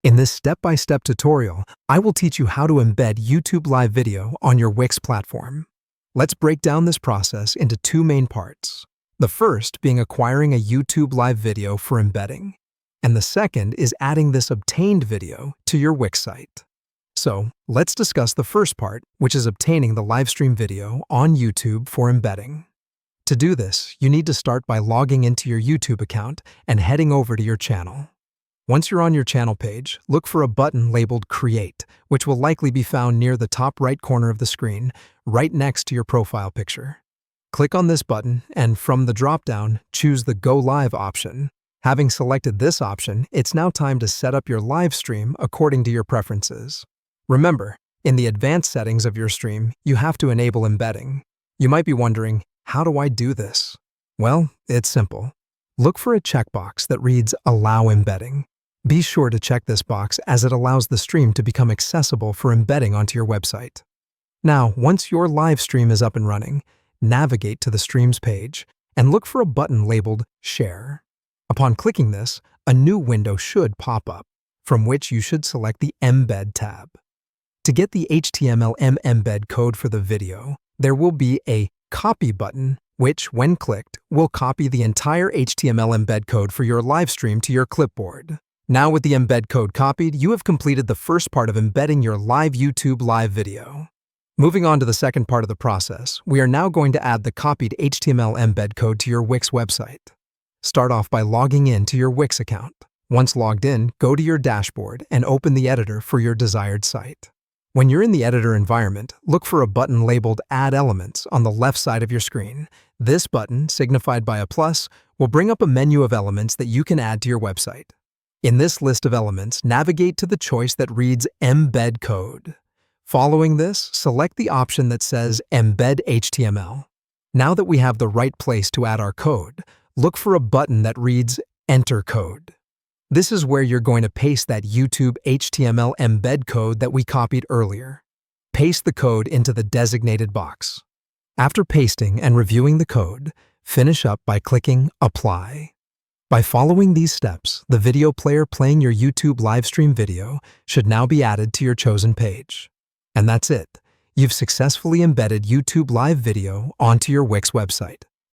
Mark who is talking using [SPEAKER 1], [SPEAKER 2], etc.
[SPEAKER 1] In this step-by-step tutorial, I will teach you how to embed YouTube Live Video on your Wix platform. Let's break down this process into two main parts. The first being acquiring a YouTube Live Video for embedding, and the second is adding this obtained video to your Wix site. So, let's discuss the first part, which is obtaining the live stream video on YouTube for embedding. To do this, you need to start by logging into your YouTube account and heading over to your channel. Once you're on your channel page, look for a button labeled Create, which will likely be found near the top right corner of the screen, right next to your profile picture. Click on this button and from the drop-down, choose the Go Live option. Having selected this option, it's now time to set up your live stream according to your preferences. Remember, in the advanced settings of your stream, you have to enable embedding. You might be wondering, how do I do this? Well, it's simple. Look for a checkbox that reads Allow Embedding. Be sure to check this box as it allows the stream to become accessible for embedding onto your website. Now, once your live stream is up and running, navigate to the Streams page and look for a button labeled Share. Upon clicking this, a new window should pop up, from which you should select the Embed tab. To get the HTML embed code for the video, there will be a Copy button, which, when clicked, will copy the entire HTML embed code for your live stream to your clipboard. Now with the embed code copied, you have completed the first part of embedding your live YouTube live video. Moving on to the second part of the process, we are now going to add the copied HTML embed code to your Wix website. Start off by logging in to your Wix account. Once logged in, go to your dashboard and open the editor for your desired site. When you're in the editor environment, look for a button labeled Add Elements on the left side of your screen. This button, signified by a plus, will bring up a menu of elements that you can add to your website. In this list of elements, navigate to the choice that reads Embed Code. Following this, select the option that says Embed HTML. Now that we have the right place to add our code, look for a button that reads Enter Code. This is where you're going to paste that YouTube HTML embed code that we copied earlier. Paste the code into the designated box. After pasting and reviewing the code, finish up by clicking Apply. By following these steps, the video player playing your YouTube livestream video should now be added to your chosen page. And that's it. You've successfully embedded YouTube Live Video onto your Wix website.